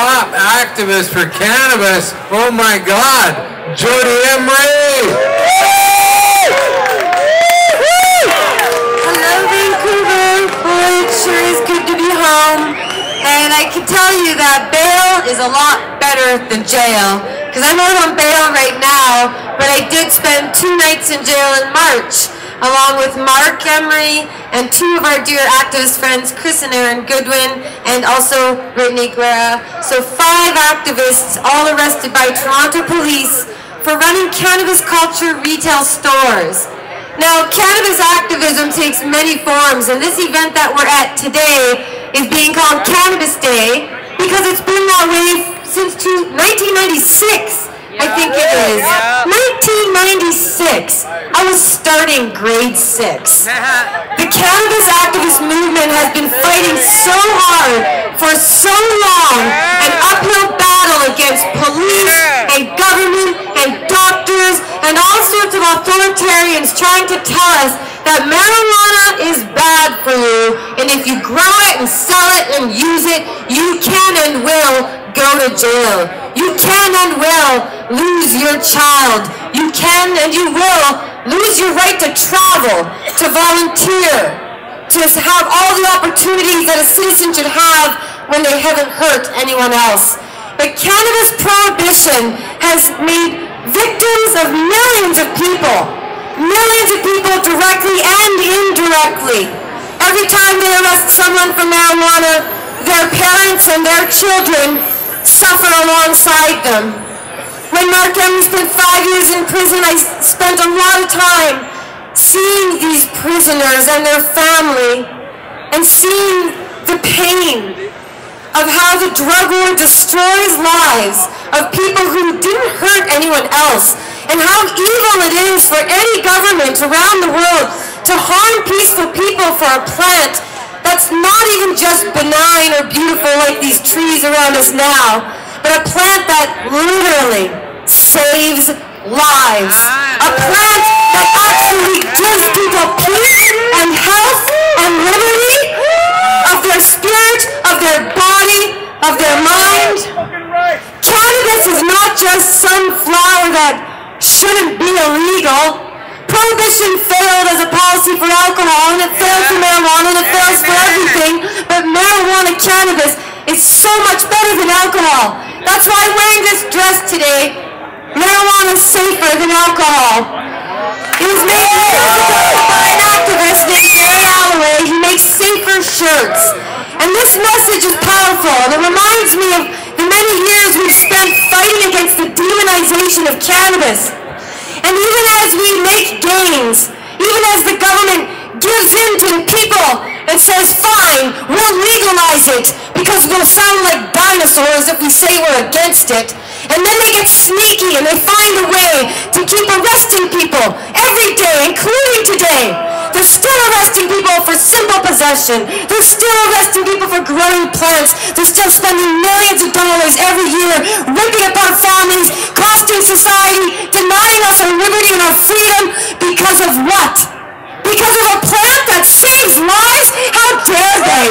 top activist for cannabis. Oh my God, Jodie Emery! Hello Vancouver, boy, it sure is good to be home. And I can tell you that bail is a lot better than jail. Because I'm out on bail right now, but I did spend 2 nights in jail in March, along with Mark Emery and 2 of our dear activist friends, Chris and Aaron Goodwin, and also Brittany Guerra. So 5 activists all arrested by Toronto police for running cannabis culture retail stores. Now, cannabis activism takes many forms, and this event that we're at today is being called Cannabis Day because it's been that way since 1996. I think it is. 1996. I was starting grade 6. The cannabis activist movement has been fighting so hard for so long, an uphill battle against police and government and doctors and all sorts of authoritarians trying to tell us that marijuana is bad for you, and if you grow it and sell it and use it, you can and will go to jail. You can and will lose your child. You can and you will lose your right to travel, to volunteer, to have all the opportunities that a citizen should have when they haven't hurt anyone else. But cannabis prohibition has made victims of millions of people directly and indirectly. Every time they arrest someone for marijuana, their parents and their children suffer alongside them. When Mark Emery spent 5 years in prison, I spent a lot of time seeing these prisoners and their family and seeing the pain of how the drug war destroys lives of people who didn't hurt anyone else, and how evil it is for any government around the world to harm peaceful people for a plant that's not even just benign or beautiful like these trees around us now, but a plant that literally saves lives. A plant that actually gives people peace and health and liberty of their spirit, of their body, of their mind. Cannabis is not just some flower that shouldn't be illegal. Prohibition failed as a policy for alcohol, and it failed for marijuana, and it fails for everything, but marijuana cannabis is so much better than alcohol. That's why I'm wearing this dress today. Marijuana is safer than alcohol. It was made years ago by an activist named Gary Alloway. He makes safer shirts. And this message is powerful, and it reminds me of the many years we've spent fighting against the demonization of cannabis. And even as we make gains, even as the government gives in to the people and says, fine, we'll legalize it because we'll sound like dinosaurs if we say we're against it. And then they get sneaky and they find a way to keep arresting people every day, including today. They're still arresting people for simple possession. They're still arresting people for growing plants. They're still spending millions of dollars every year ripping apart families, costing society, denying us our liberty and our freedom because of what? Because of a plant that saves lives? How dare they?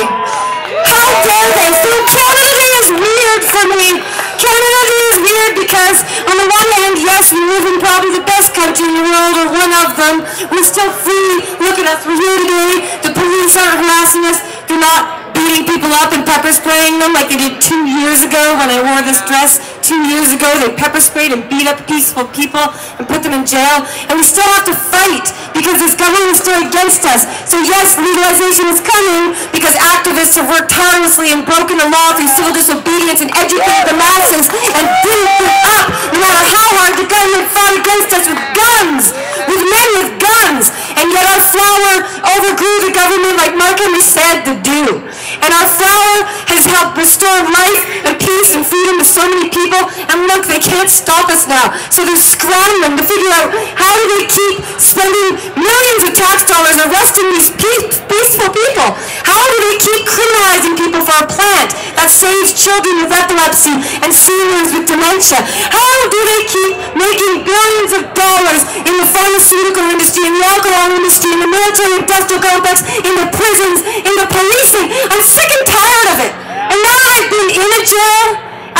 How dare they? So Canada Day is weird for me. Canada Day is weird because on the one hand, yes, we live in probably the best country in the world, or one of them. We're still free. Look at us. We're here today. The police aren't harassing us. They're not beating people up and pepper spraying them like they did 2 years ago when I wore this dress. 2 years ago, they pepper sprayed and beat up peaceful people and put them in jail. And we still have to fight because this government is still against us. So yes, legalization is coming because activists have worked tirelessly and broken the law through civil disobedience and educated the masses and didn't give up no matter how hard the government fought against us with guns, with men with guns. And yet our flower overgrew the government, like Mark Emery said, to do. And our flower has helped restore life and peace and freedom to so many people. And look, they can't stop us now. So they're scrambling to figure out how do they keep spending millions of tax dollars arresting these peaceful people? How do they keep criminalizing people for a plant that saves children with epilepsy and seniors with dementia? How do they keep making billions of dollars in the pharmaceutical industry, in the alcohol industry, in the military industrial complex, in the prisons, in the policing? I'm sick and tired of it. And now I've been in a jail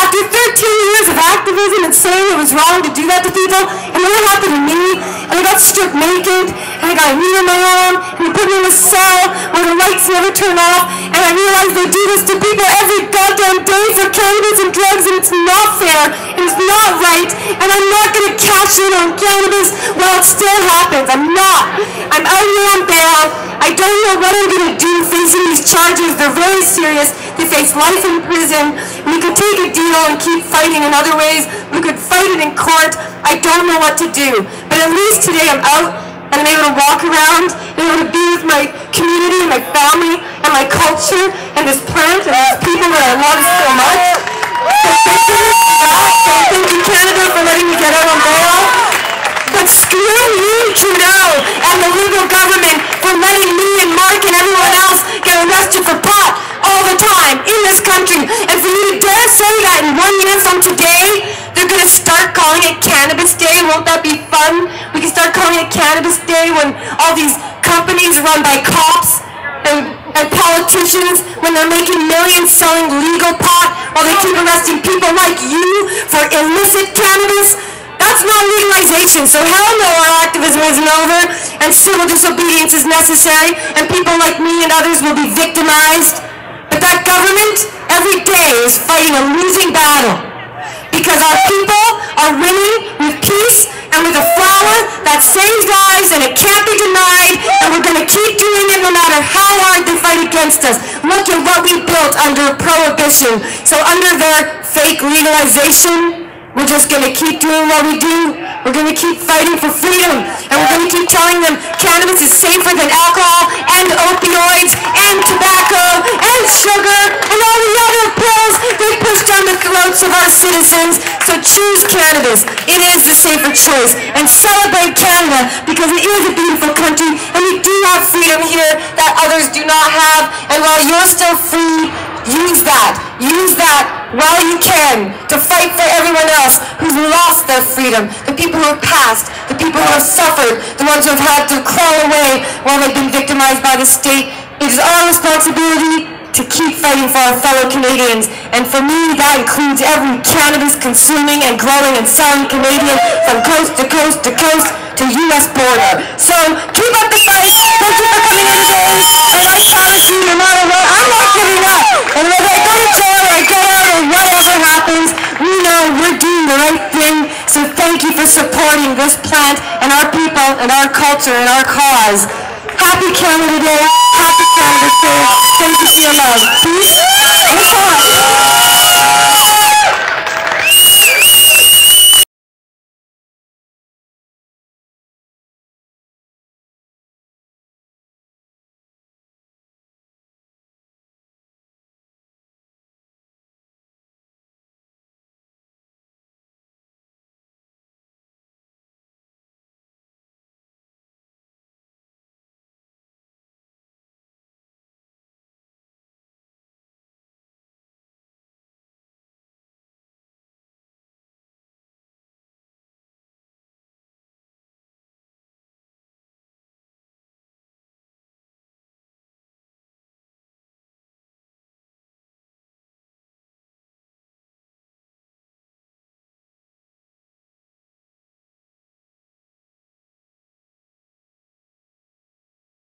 After 13 years of activism and saying it was wrong to do that to people, and then it happened to me, and I got stripped naked, and I got a knee on my arm, and they put me in a cell where the lights never turn off, and I realized they do this to people every goddamn day for cannabis and drugs, and it's not fair, and it's not right, and I'm not going to cash in on cannabis while it still happens. I'm not. I'm out here on bail. I don't know what I'm going to do facing these charges. They're very serious. They face life in prison. We could take a deal and keep fighting in other ways. We could fight it in court. I don't know what to do. But at least today I'm out and I'm able to walk around and I'm able to be with my community and my family and my culture and this plant and these people that I love so much. So thank you, Canada, for letting me get out on bail. But screw you, Trudeau, and the legal government for letting me and Mark and everyone else get arrested for pot all the time in this country. And for you to dare say that in 1 year from today, they're going to start calling it Cannabis Day. Won't that be fun? We can start calling it Cannabis Day when all these companies run by cops and politicians, when they're making millions selling legal pot while they keep arresting people like you for illicit cannabis. That's not legalization, so hell no, our activism isn't over, and civil disobedience is necessary, and people like me and others will be victimized. But that government, every day, is fighting a losing battle, because our people are winning with peace and with a flower that saves lives, and it can't be denied, and we're going to keep doing it no matter how hard they fight against us. Look at what we built under prohibition. So under their fake legalization, we're just going to keep doing what we do. We're going to keep fighting for freedom. And we're going to keep telling them cannabis is safer than alcohol and opioids and tobacco and sugar and all the other pills they push down the throats of our citizens. So choose cannabis. It is the safer choice. And celebrate Canada because it is a beautiful country and we do have freedom here that others do not have. And while you're still free, use that. Use that while you can to fight for everyone else who's lost their freedom, the people who have passed, the people who have suffered, the ones who have had to crawl away while they've been victimized by the state. It is our responsibility to keep fighting for our fellow Canadians. And for me, that includes every cannabis consuming and growing and selling Canadian from coast to coast to coast to U.S. border. So keep up the fight. Thank you for coming in today. And I promise you, no matter what, I'm not giving up. And whether I go to jail or I get out or whatever happens, we know we're doing the right thing. So thank you for supporting this plant and our people and our culture and our cause. Happy Canada Day. Happy Cannabis Day. Thank you for your love. Peace and